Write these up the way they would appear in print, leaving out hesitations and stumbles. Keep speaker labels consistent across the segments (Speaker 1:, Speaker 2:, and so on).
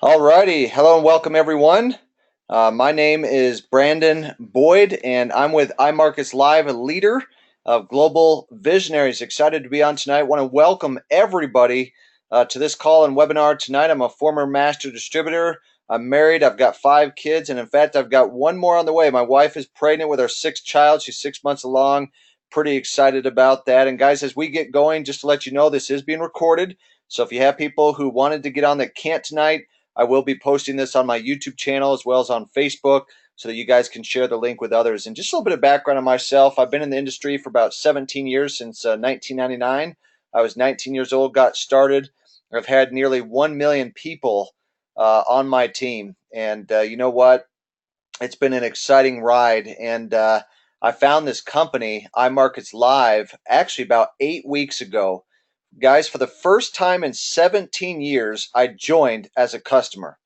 Speaker 1: Alrighty, hello and welcome everyone. My name is Brandon Boyd, and I'm with iMarkets Live, a leader of global visionaries. Excited to be on tonight. Want to welcome everybody to this call and webinar tonight. I'm a former master distributor. I'm married. I've got 5 kids, and in fact, I've got one more on the way. My wife is pregnant with our 6th child. She's 6 months along. Pretty excited about that. And guys, as we get going, just to let you know, this is being recorded. So if you have people who wanted to get on that can't tonight, I will be posting this on my YouTube channel as well as on Facebook so that you guys can share the link with others. And just a little bit of background on myself. I've been in the industry for about 17 years, since 1999. I was 19 years old, got started. I've had nearly 1 million people on my team. And you know what? It's been an exciting ride. And I found this company, iMarkets Live, actually about 8 weeks ago. Guys, for the first time in 17 years, I joined as a customer.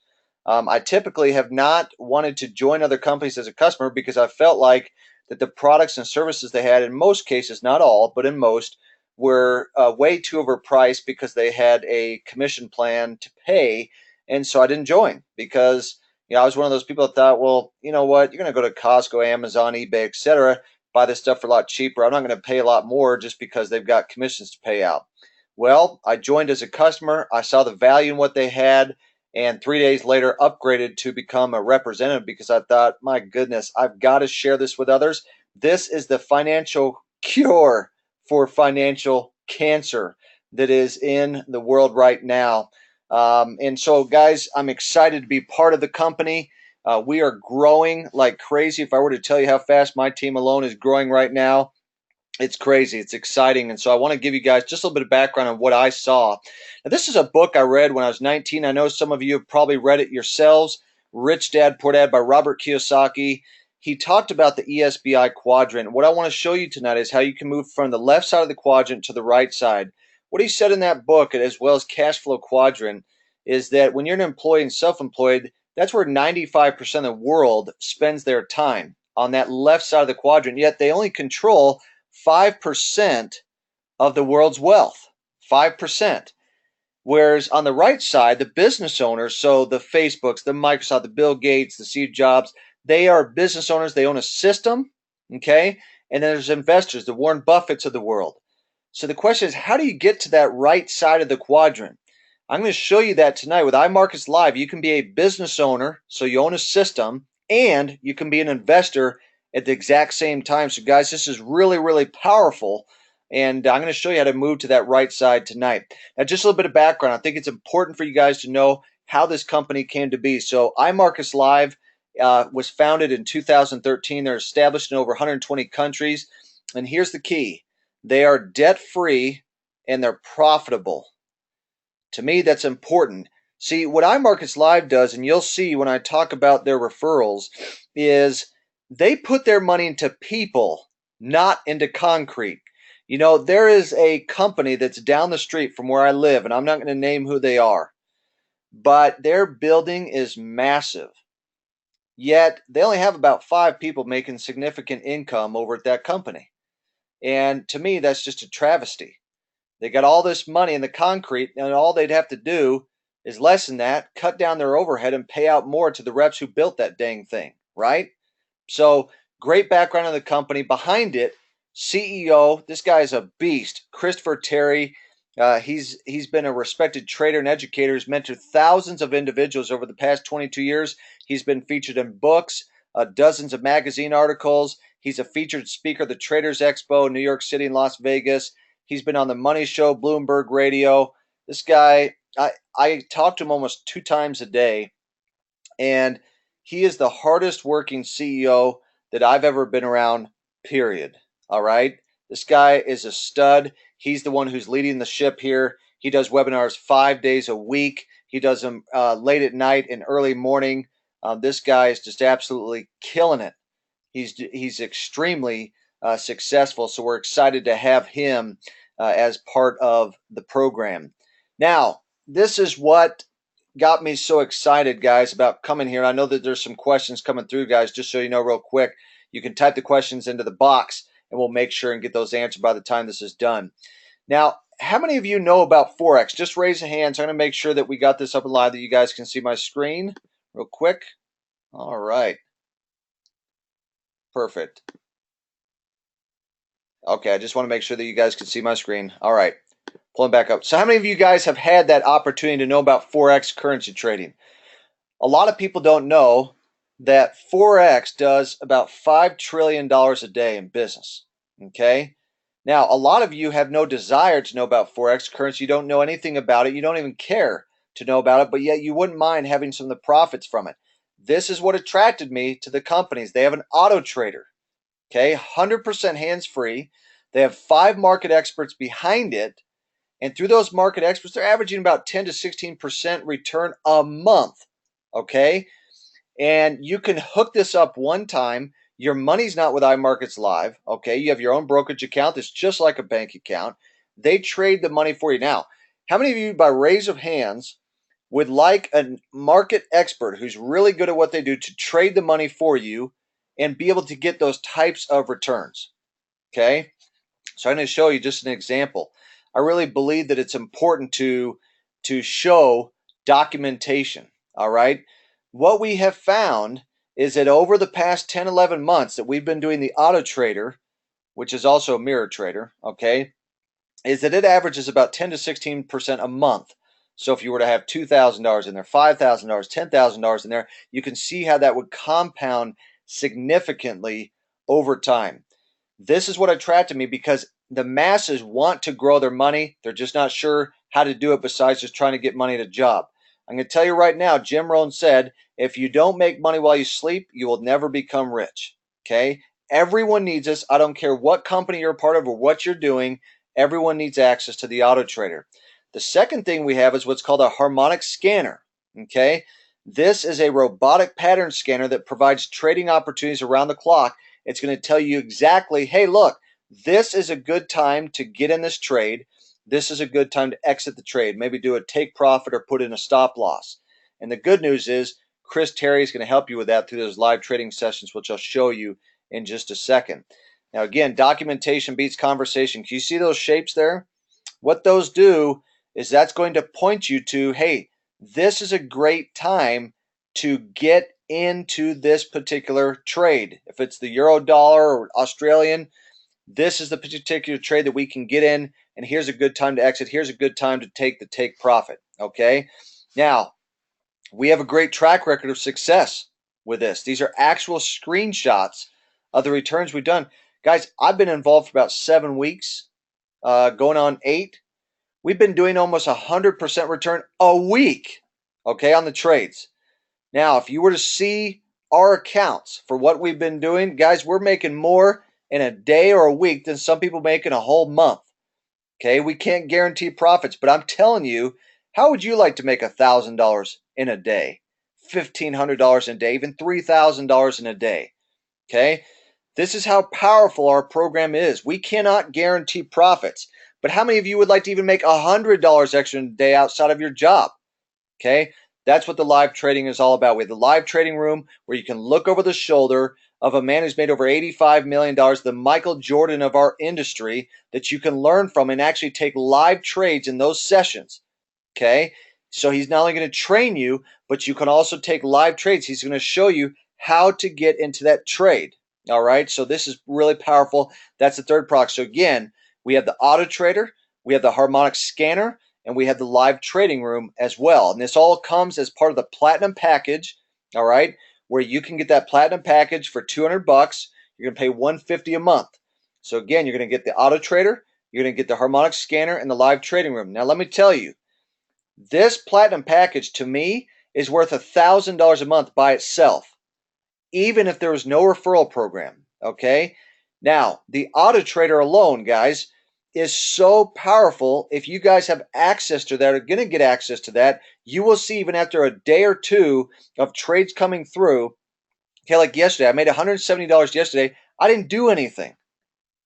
Speaker 1: I typically have not wanted to join other companies as a customer because I felt like that the products and services they had, in most cases, not all, but in most, were way too overpriced because they had a commission plan to pay. And so I didn't join because I was one of those people that thought, well, you know what, you're going to go to Costco, Amazon, eBay, etc., buy this stuff for a lot cheaper. I'm not going to pay a lot more just because they've got commissions to pay out. Well, I joined as a customer. I saw the value in what they had, and 3 days later upgraded to become a representative because I thought, my goodness, I've got to share this with others. This is the financial cure for financial cancer that is in the world right now. And so, guys, I'm excited to be part of the company. We are growing like crazy. If I were to tell you how fast my team alone is growing right now, it's crazy. It's exciting. And so I want to give you guys just a little bit of background on what I saw. Now, this is a book I read when I was 19. I know some of you have probably read it yourselves. Rich Dad, Poor Dad by Robert Kiyosaki. He talked about the ESBI quadrant. What I want to show you tonight is how you can move from the left side of the quadrant to the right side. What he said in that book, as well as cash flow quadrant, is that when you're an employee and self-employed, that's where 95% of the world spends their time, on that left side of the quadrant. Yet they only control 5% of the world's wealth. 5%. Whereas on the right side, the business owners, so the Facebooks, the Microsoft, the Bill Gates, the Steve Jobs, they are business owners. They own a system, okay? And then there's investors, the Warren Buffetts of the world. So the question is, how do you get to that right side of the quadrant? I'm going to show you that tonight with iMarkets Live. You can be a business owner, so you own a system, and you can be an investor at the exact same time. So guys, this is really, really powerful. And I'm going to show you how to move to that right side tonight. Now, just a little bit of background. I think it's important for you guys to know how this company came to be. So iMarkets Live was founded in 2013. They're established in over 120 countries. And here's the key. They are debt-free and they're profitable. To me, that's important. See, what iMarkets Live does, and you'll see when I talk about their referrals, is they put their money into people, not into concrete. You know, there is a company that's down the street from where I live, and I'm not going to name who they are, but their building is massive. Yet they only have about 5 people making significant income over at that company. And to me, that's just a travesty. They got all this money in the concrete, and all they'd have to do is lessen that, cut down their overhead, and pay out more to the reps who built that dang thing, right? So, great background on the company. Behind it, CEO, this guy is a beast, Christopher Terry. He's been a respected trader and educator. He's mentored thousands of individuals over the past 22 years. He's been featured in books, dozens of magazine articles. He's a featured speaker at the Traders Expo in New York City and Las Vegas. He's been on the Money Show, Bloomberg Radio. This guy, I talk to him almost 2 times a day, and he is the hardest working CEO that I've ever been around, period. All right. This guy is a stud. He's the one who's leading the ship here. He does webinars 5 days a week. He does them late at night and early morning. This guy is just absolutely killing it. He's extremely successful. So we're excited to have him as part of the program. Now, this is what got me so excited, guys, about coming here. I know that there's some questions coming through, guys. Just so you know real quick, you can type the questions into the box and we'll make sure and get those answered by the time this is done. Now, how many of you know about Forex? Just raise a hand. So I'm going to make sure that we got this up and live that you guys can see my screen real quick. All right. Perfect. Okay, I just want to make sure that you guys can see my screen. All right. Pulling back up. So how many of you guys have had that opportunity to know about Forex currency trading? A lot of people don't know that Forex does about $5 trillion a day in business. Okay. Now, a lot of you have no desire to know about Forex currency. You don't know anything about it. You don't even care to know about it, but yet you wouldn't mind having some of the profits from it. This is what attracted me to the companies. They have an auto trader. Okay. 100% hands free. They have 5 market experts behind it. And through those market experts, they're averaging about 10 to 16% return a month. Okay. And you can hook this up one time. Your money's not with iMarkets Live. Okay. You have your own brokerage account that's just like a bank account. They trade the money for you. Now, how many of you, by raise of hands, would like a market expert who's really good at what they do to trade the money for you and be able to get those types of returns? Okay. So I'm going to show you just an example. I really believe that it's important to show documentation. All right. What we have found is that over the past 10, 11 months that we've been doing the auto trader, which is also a mirror trader, okay, is that it averages about 10 to 16% a month. So if you were to have $2,000 in there, $5,000, $10,000 in there, you can see how that would compound significantly over time. This is what attracted me because the masses want to grow their money. They're just not sure how to do it besides just trying to get money at a job. I'm going to tell you right now, Jim Rohn said, if you don't make money while you sleep, you will never become rich. Okay? Everyone needs this. I don't care what company you're a part of or what you're doing. Everyone needs access to the auto trader. The second thing we have is what's called a harmonic scanner. Okay? This is a robotic pattern scanner that provides trading opportunities around the clock. It's going to tell you exactly, hey, look, this is a good time to get in this trade. This is a good time to exit the trade. Maybe do a take profit or put in a stop loss. And the good news is Chris Terry is going to help you with that through those live trading sessions, which I'll show you in just a second. Now, again, documentation beats conversation. Can you see those shapes there? What those do is that's going to point you to, hey, this is a great time to get into this particular trade. If it's the euro dollar or Australian, this is the particular trade that we can get in, and here's a good time to exit. Here's a good time to take the take profit. Okay. Now, we have a great track record of success with this. These are actual screenshots of the returns we've done. Guys, I've been involved for about 7 weeks, going on 8. We've been doing almost 100% return a week, okay, on the trades. Now, if you were to see our accounts for what we've been doing, guys, we're making more in a day or a week than some people make in a whole month. Okay, we can't guarantee profits, but I'm telling you, how would you like to make $1,000 in a day, $1,500 in a day, even $3,000 in a day? Okay, this is how powerful our program is. We cannot guarantee profits, but how many of you would like to even make $100 extra in a day outside of your job? Okay, that's what the live trading is all about. We have the live trading room where you can look over the shoulder of a man who's made over $85 million, the Michael Jordan of our industry, that you can learn from and actually take live trades in those sessions. Okay, so he's not only going to train you, but you can also take live trades. He's going to show you how to get into that trade. All right, so this is really powerful. That's the third product. So again, we have the auto trader, we have the harmonic scanner, and we have the live trading room as well. And this all comes as part of the platinum package, all right, where you can get that platinum package for 200 bucks. You're going to pay 150 a month. So again, you're going to get the auto trader, you're going to get the harmonic scanner and the live trading room. Now let me tell you, this platinum package to me is worth $1,000 a month by itself, even if there was no referral program. Okay. Now, the auto trader alone, guys, is so powerful. If you guys have access to that, are going to get access to that, you will see even after a day or two of trades coming through. Okay, like yesterday, I made $170 yesterday. I didn't do anything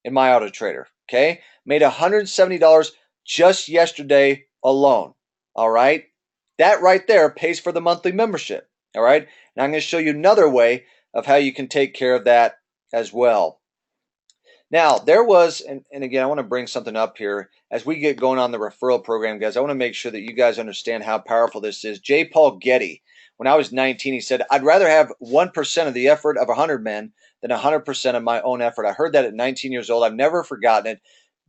Speaker 1: in my auto trader. Okay, made $170 just yesterday alone. All right, that right there pays for the monthly membership. All right, and I'm going to show you another way of how you can take care of that as well. Now, there was, and again, I want to bring something up here as we get going on the referral program, guys. I want to make sure that you guys understand how powerful this is. J. Paul Getty, when I was 19, he said, I'd rather have 1% of the effort of 100 men than 100% of my own effort. I heard that at 19 years old. I've never forgotten it.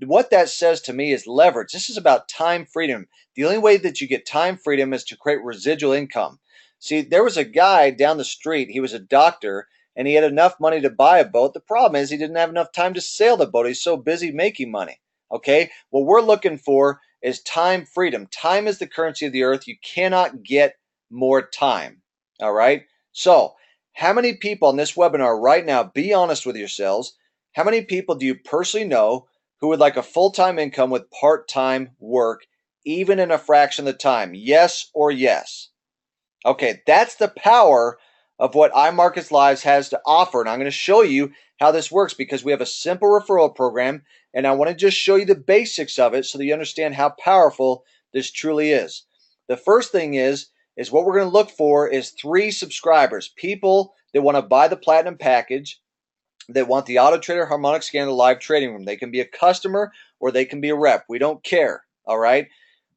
Speaker 1: What that says to me is leverage. This is about time freedom. The only way that you get time freedom is to create residual income. See, there was a guy down the street, he was a doctor, and he had enough money to buy a boat. The problem is he didn't have enough time to sail the boat. He's so busy making money. Okay? What we're looking for is time freedom. Time is the currency of the earth. You cannot get more time. All right? So, how many people in this webinar right now, be honest with yourselves, how many people do you personally know who would like a full-time income with part-time work, even in a fraction of the time? Yes or yes? Okay, that's the power of what iMarkets Lives has to offer. And I'm going to show you how this works because we have a simple referral program. And I want to just show you the basics of it so that you understand how powerful this truly is. The first thing is what we're going to look for is 3 subscribers, people that want to buy the platinum package, that want the Auto Trader Harmonic Scanner live trading room. They can be a customer or they can be a rep. We don't care. All right.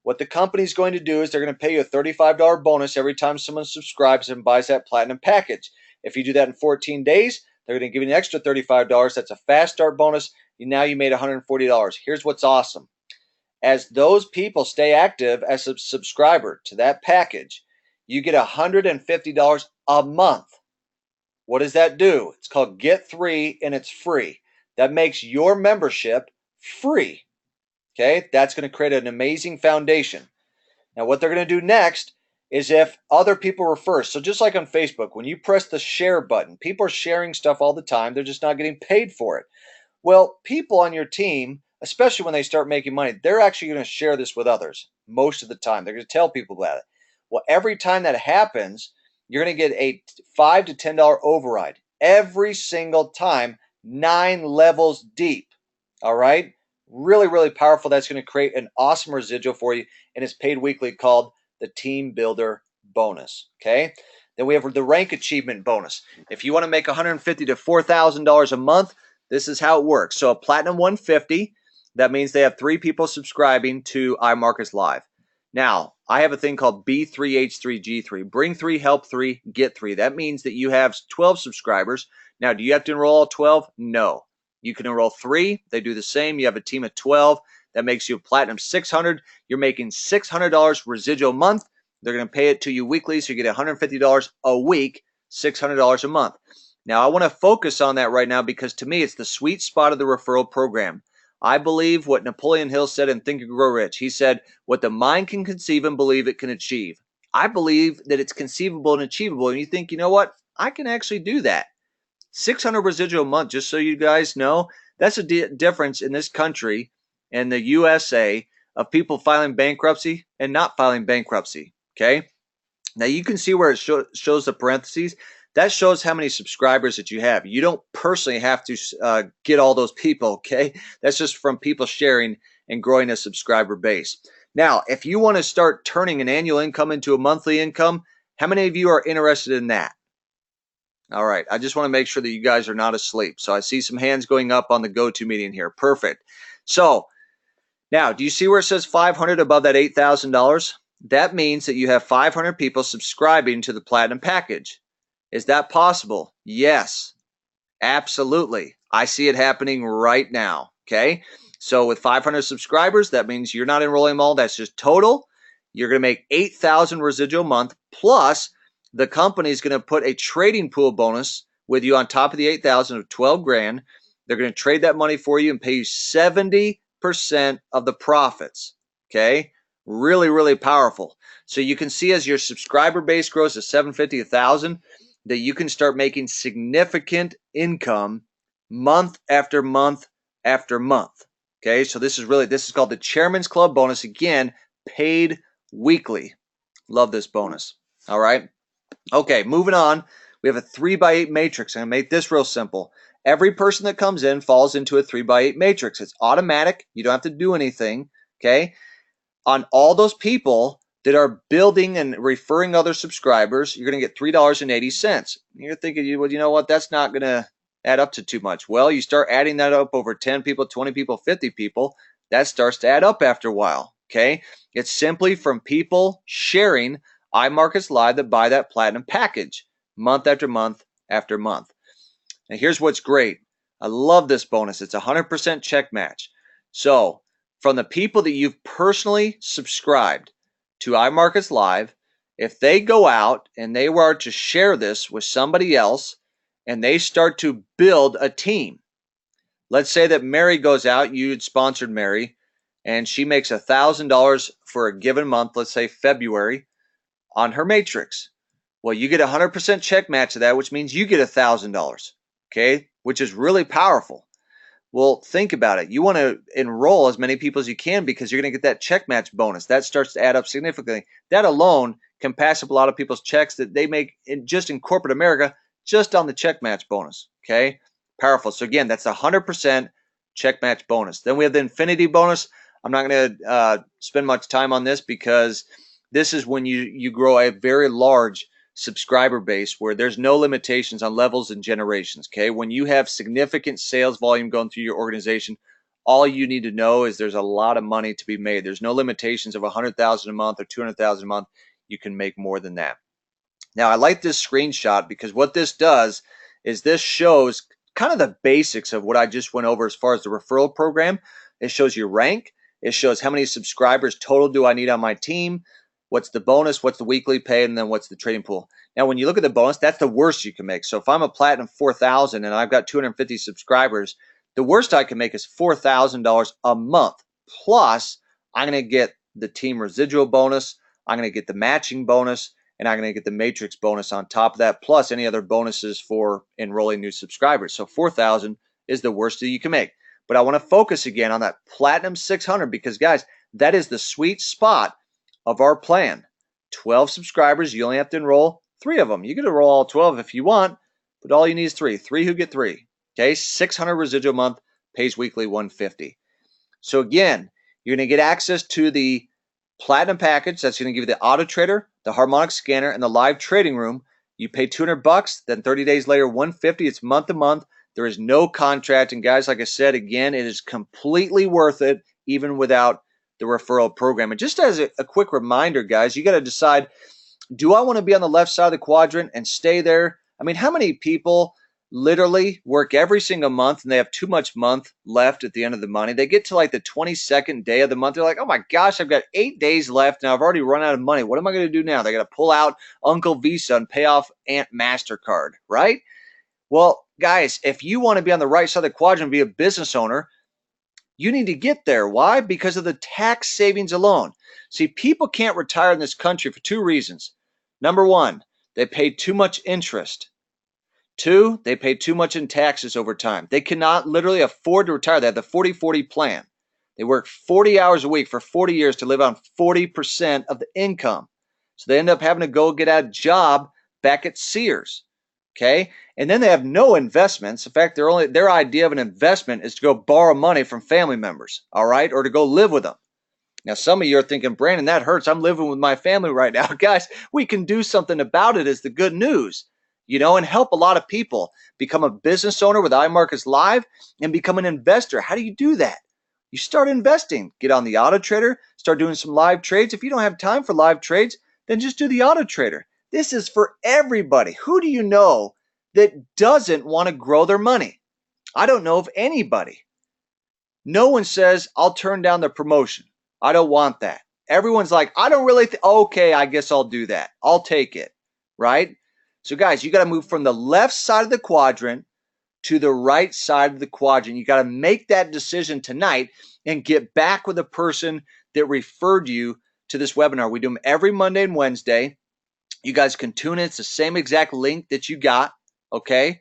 Speaker 1: What the company's going to do is they're going to pay you a $35 bonus every time someone subscribes and buys that platinum package. If you do that in 14 days, they're going to give you an extra $35. That's a fast start bonus. Now you made $140. Here's what's awesome. As those people stay active as a subscriber to that package, you get $150 a month. What does that do? It's called Get 3 and it's free. That makes your membership free. Okay, that's going to create an amazing foundation. Now, what they're going to do next is if other people refer. So just like on Facebook, when you press the share button, people are sharing stuff all the time. They're just not getting paid for it. Well, people on your team, especially when they start making money, they're actually going to share this with others most of the time. They're going to tell people about it. Well, every time that happens, you're going to get a $5 to $10 override every single time, 9 levels deep. All right? Really, really powerful. That's going to create an awesome residual for you, and it's paid weekly called the Team Builder Bonus. Okay? Then we have the Rank Achievement Bonus. If you want to make $150 to $4,000 a month, this is how it works. So a Platinum 150, that means they have 3 people subscribing to iMarkets Live. Now, I have a thing called B3H3G3. Bring 3, help 3, get 3. That means that you have 12 subscribers. Now, do you have to enroll all 12? No. You can enroll 3. They do the same. You have a team of 12. That makes you a Platinum 600. You're making $600 residual a month. They're going to pay it to you weekly, so you get $150 a week, $600 a month. Now, I want to focus on that right now because to me, it's the sweet spot of the referral program. I believe what Napoleon Hill said in Think and Grow Rich. He said, what the mind can conceive and believe it can achieve. I believe that it's conceivable and achievable. And you think, you know what? I can actually do that. 600 residual a month, just so you guys know, that's a difference in this country and the USA of people filing bankruptcy and not filing bankruptcy. Okay. Now you can see where it shows the parentheses. That shows how many subscribers that you have. You don't personally have to get all those people, okay? That's just from people sharing and growing a subscriber base. Now, if you want to start turning an annual income into a monthly income, how many of you are interested in that? All right, I just want to make sure that you guys are not asleep. So I see some hands going up on the GoToMeeting here. Perfect. So now, do you see where it says 500 above that $8,000? That means that you have 500 people subscribing to the Platinum package. Is that possible? Yes, absolutely. I see it happening right now. Okay. So with 500 subscribers, that means you're not enrolling them all. That's just total. You're going to make 8,000 residual a month. Plus, the company is going to put a trading pool bonus with you on top of the 8,000 of 12 grand. They're going to trade that money for you and pay you 70% of the profits. Okay. Really, really powerful. So you can see as your subscriber base grows to 750, 1,000, that you can start making significant income month after month after month. Okay, so this is called the Chairman's Club bonus. Again, paid weekly. Love this bonus. All right. Okay, moving on. We have a 3x8 matrix. I'm going to make this real simple. Every person that comes in falls into a 3x8 matrix. It's automatic. You don't have to do anything. Okay. On all those people that are building and referring other subscribers, you're going to get $3.80. You're thinking, well, you know what? That's not going to add up to too much? Well, you start adding that up over 10 people, 20 people, 50 people. That starts to add up after a while. Okay. It's simply from people sharing iMarkets Live that buy that platinum package month after month after month. And here's what's great. I love this bonus. It's 100% check match. So from the people that you've personally subscribed to iMarkets Live, if they go out and they were to share this with somebody else and they start to build a team, let's say that Mary goes out, you had sponsored Mary, and she makes $1,000 for a given month, let's say February, on her matrix. Well, you get 100% check match of that, which means you get $1,000, okay, which is really powerful. Well, think about it. You want to enroll as many people as you can because you're going to get that check match bonus. That starts to add up significantly. That alone can pass up a lot of people's checks that they make just in corporate America just on the check match bonus, okay? Powerful. So again, that's 100% check match bonus. Then we have the infinity bonus. I'm not going to spend much time on this because this is when you grow a very large subscriber base where there's no limitations on levels and generations. Okay, when you have significant sales volume going through your organization, all you need to know is there's a lot of money to be made. There's no limitations of 100,000 a month or 200,000 a month. You can make more than that. Now, I like this screenshot because what this does is this shows kind of the basics of what I just went over as far as the referral program. It shows your rank. It shows how many subscribers total do I need on my team. What's the bonus, what's the weekly pay, and then what's the trading pool. Now, when you look at the bonus, that's the worst you can make. So if I'm a Platinum 4,000 and I've got 250 subscribers, the worst I can make is $4,000 a month. Plus, I'm going to get the team residual bonus, I'm going to get the matching bonus, and I'm going to get the matrix bonus on top of that, plus any other bonuses for enrolling new subscribers. So 4,000 is the worst that you can make. But I want to focus again on that Platinum 600 because, guys, that is the sweet spot of our plan. 12 subscribers, you only have to enroll 3 of them. You can enroll all 12 if you want, but all you need is 3. 3 who get 3. Okay, 600 residual month, pays weekly 150. So again, you're going to get access to the platinum package. That's going to give you the auto trader, the harmonic scanner, and the live trading room. You pay $200, then 30 days later 150. It's month to month. There is no contract, and guys, like I said, again, it is completely worth it even without the referral program. And just as a quick reminder, guys, you got to decide, do I want to be on the left side of the quadrant and stay there? I mean, how many people literally work every single month and they have too much month left at the end of the money? They get to like the 22nd day of the month. They're like, oh my gosh, I've got 8 days left and I've already run out of money. What am I going to do now? They got to pull out Uncle Visa and pay off Aunt MasterCard, right? Well, guys, if you want to be on the right side of the quadrant and be a business owner, you need to get there. Why? Because of the tax savings alone. See, people can't retire in this country for 2 reasons. Number 1, they pay too much interest. 2, they pay too much in taxes over time. They cannot literally afford to retire. They have the 40-40 plan. They work 40 hours a week for 40 years to live on 40% of the income. So they end up having to go get a job back at Sears. Okay, and then they have no investments. In fact, their idea of an investment is to go borrow money from family members, all right, or to go live with them. Now, some of you are thinking, Brandon, that hurts. I'm living with my family right now. Guys, we can do something about it is the good news, and help a lot of people become a business owner with iMarkets Live and become an investor. How do you do that? You start investing. Get on the auto trader, start doing some live trades. If you don't have time for live trades, then just do the auto trader. This is for everybody. Who do you know that doesn't want to grow their money? I don't know of anybody. No one says, I'll turn down the promotion. I don't want that. Everyone's like, I don't really, okay, I guess I'll do that. I'll take it, right? So guys, you got to move from the left side of the quadrant to the right side of the quadrant. You got to make that decision tonight and get back with the person that referred you to this webinar. We do them every Monday and Wednesday. You guys can tune in. It's the same exact link that you got, okay?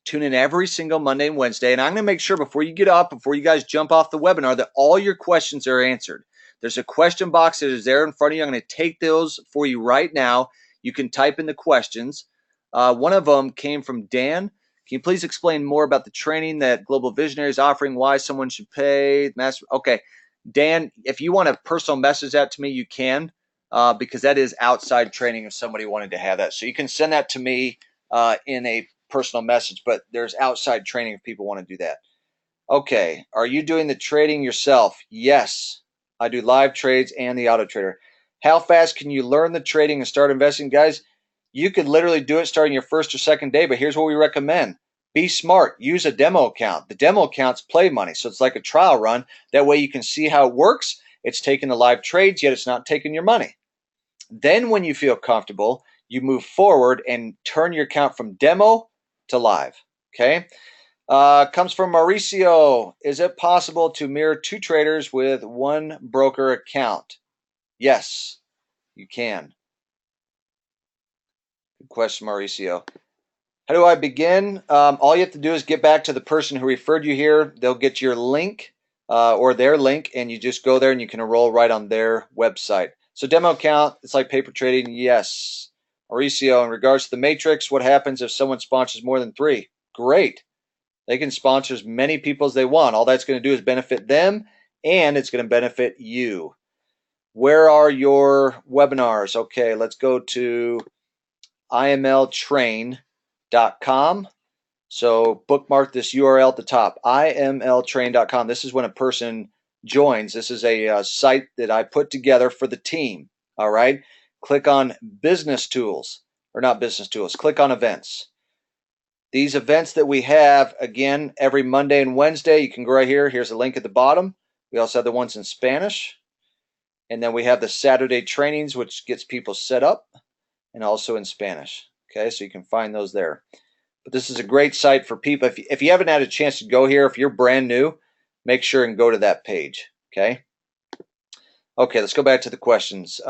Speaker 1: Tune in every single Monday and Wednesday. And I'm going to make sure before you get up, before you guys jump off the webinar, that all your questions are answered. There's a question box that is there in front of you. I'm going to take those for you right now. You can type in the questions. One of them came from Dan. Can you please explain more about the training that Global Visionary is offering, why someone should pay? Okay, Dan, if you want to personal message that to me, you can. Because that is outside training if somebody wanted to have that. So you can send that to me in a personal message, but there's outside training if people want to do that. Okay, are you doing the trading yourself? Yes, I do live trades and the auto trader. How fast can you learn the trading and start investing? Guys, you could literally do it starting your first or second day, but here's what we recommend. Be smart. Use a demo account. The demo accounts play money, so it's like a trial run. That way you can see how it works. It's taking the live trades, yet it's not taking your money. Then when you feel comfortable, you move forward and turn your account from demo to live. Okay? Comes from Mauricio. Is it possible to mirror two traders with one broker account? Yes, you can. Good question, Mauricio. How do I begin? All you have to do is get back to the person who referred you here. They'll get your link or their link, and you just go there and you can enroll right on their website. So demo account, it's like paper trading. Yes. Mauricio, in regards to the matrix, what happens if someone sponsors more than 3? Great. They can sponsor as many people as they want. All that's going to do is benefit them, and it's going to benefit you. Where are your webinars? Okay, let's go to imltrain.com. So bookmark this URL at the top, imltrain.com. This is when a person joins. This is a site that I put together for the team. All right. Click on business tools, or not business tools. Click on events. These events that we have, again, every Monday and Wednesday, you can go right here. Here's a link at the bottom. We also have the ones in Spanish. And then we have the Saturday trainings, which gets people set up, and also in Spanish. Okay, so you can find those there. But this is a great site for people. If you haven't had a chance to go here, if you're brand new, make sure and go to that page. Okay. Okay, let's go back to the questions.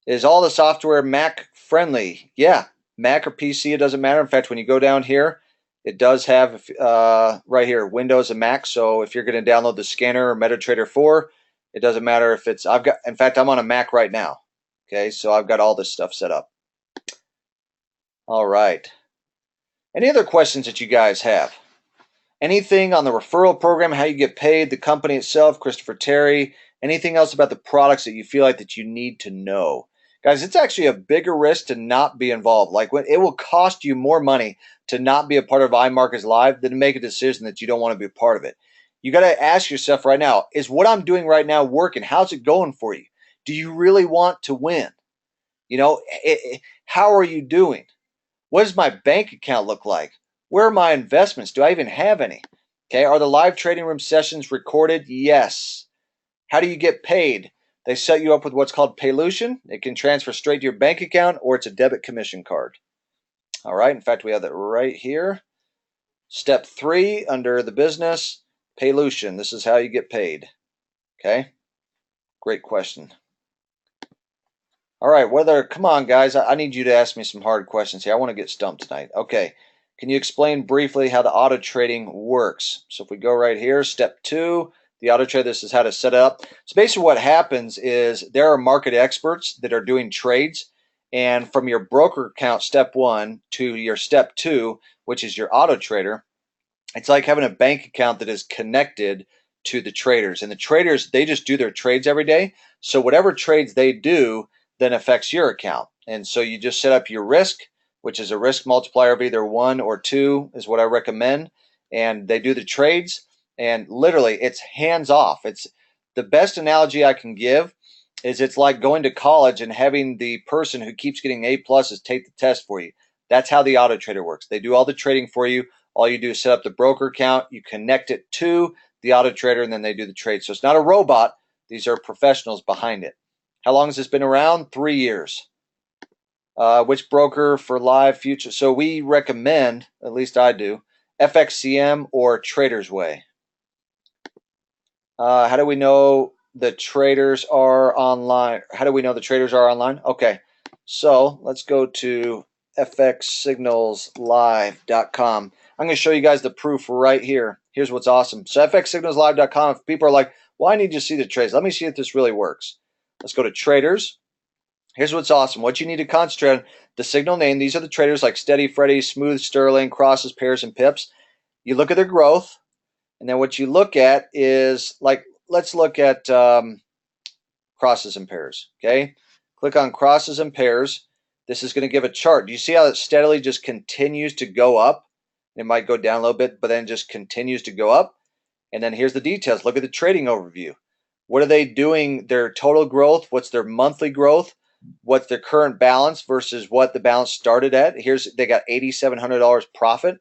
Speaker 1: Is all the software Mac friendly? Yeah, Mac or PC, it doesn't matter. In fact, when you go down here, it does have right here Windows and Mac. So if you're going to download the scanner or MetaTrader 4, it doesn't matter if it's. In fact, I'm on a Mac right now. Okay, so I've got all this stuff set up. All right. Any other questions that you guys have? Anything on the referral program, how you get paid, the company itself, Christopher Terry, anything else about the products that you feel like that you need to know? Guys, it's actually a bigger risk to not be involved. Like, when it will cost you more money to not be a part of iMarkets Live than to make a decision that you don't want to be a part of it. You got to ask yourself right now, is what I'm doing right now working? How's it going for you? Do you really want to win? How are you doing? What does my bank account look like? Where are my investments? Do I even have any? Okay, are the live trading room sessions recorded? Yes. How do you get paid? They set you up with what's called Paylution. It can transfer straight to your bank account, or it's a debit commission card. All right, in fact, we have that right here. Step 3 under the business, Paylution. This is how you get paid. Okay, great question. All right, come on, guys. I need you to ask me some hard questions here. I want to get stumped tonight. Okay, can you explain briefly how the auto trading works? So if we go right here, step 2, the auto trade, this is how to set it up. So basically what happens is there are market experts that are doing trades, and from your broker account, step 1, to your step 2, which is your auto trader, it's like having a bank account that is connected to the traders. And the traders, they just do their trades every day. So whatever trades they do then affects your account. And so you just set up your risk, which is a risk multiplier of either 1 or 2 is what I recommend. And they do the trades, and literally it's hands off. It's the best analogy I can give is it's like going to college and having the person who keeps getting A pluses take the test for you. That's how the auto trader works. They do all the trading for you. All you do is set up the broker account, you connect it to the auto trader, and then they do the trade. So it's not a robot. These are professionals behind it. How long has this been around? 3 years. Which broker for live future? So we recommend, at least I do, FXCM or Trader's Way. How do we know the traders are online? How do we know the traders are online? Okay, so let's go to fxsignalslive.com. I'm going to show you guys the proof right here. Here's what's awesome. So fxsignalslive.com, if people are like, well, I need to see the trades. Let me see if this really works. Let's go to traders. Here's what's awesome. What you need to concentrate on, the signal name. These are the traders like Steady Freddy, Smooth Sterling, Crosses, Pairs, and Pips. You look at their growth, and then what you look at is, like, let's look at crosses and pairs. Okay, click on crosses and pairs. This is going to give a chart. Do you see how it steadily just continues to go up? It might go down a little bit, but then just continues to go up. And then here's the details. Look at the trading overview. What are they doing? Their total growth. What's their monthly growth? What's their current balance versus what the balance started at? They got $8,700 profit.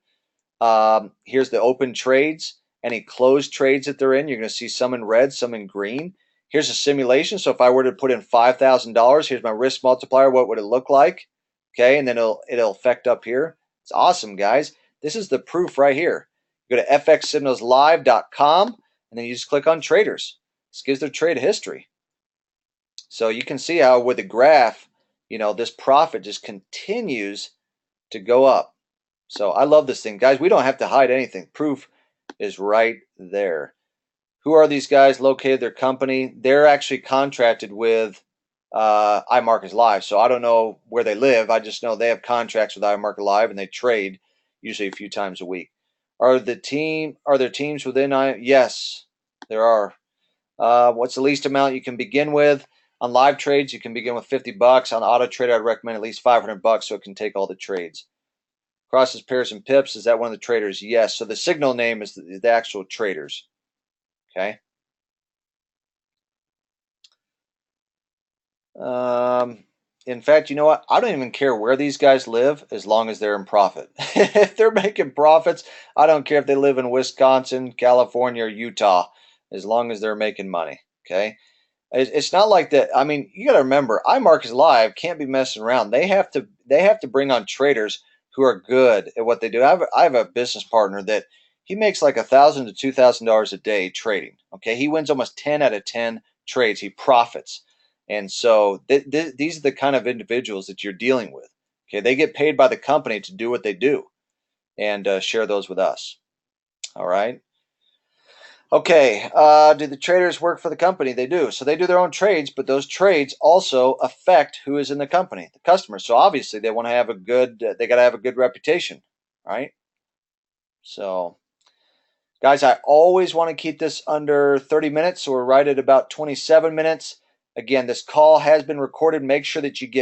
Speaker 1: Here's the open trades, any closed trades that they're in. You're going to see some in red, some in green. Here's a simulation. So if I were to put in $5,000, here's my risk multiplier. What would it look like? Okay, and then it'll affect up here. It's awesome, guys. This is the proof right here. Go to fxsignalslive.com and then you just click on traders. This gives their trade history. So you can see how with the graph, this profit just continues to go up. So I love this thing. Guys, we don't have to hide anything. Proof is right there. Who are these guys located? Their company. They're actually contracted with iMarket Live. So I don't know where they live. I just know they have contracts with iMarket Live and they trade usually a few times a week. Are there teams within Yes, there are. What's the least amount you can begin with? On live trades, you can begin with $50. On auto trader, I'd recommend at least $500 so it can take all the trades. Crosses pairs and pips. Is that one of the traders? Yes. So the signal name is the actual traders. Okay. In fact, you know what? I don't even care where these guys live as long as they're in profit. If they're making profits, I don't care if they live in Wisconsin, California, or Utah, as long as they're making money. Okay. It's not like that. I mean, you got to remember, iMarket Live can't be messing around. They have to bring on traders who are good at what they do. I have a business partner that he makes like $1,000 to $2,000 a day trading. Okay, he wins almost 10 out of 10 trades. He profits, and so these are the kind of individuals that you're dealing with. Okay, they get paid by the company to do what they do, and share those with us. All right. Okay, do the traders work for the company? They do. So they do their own trades, but those trades also affect who is in the company, the customer. So obviously they want to have they got to have a good reputation, right? So, guys, I always want to keep this under 30 minutes, so we're right at about 27 minutes. Again, this call has been recorded. Make sure that you get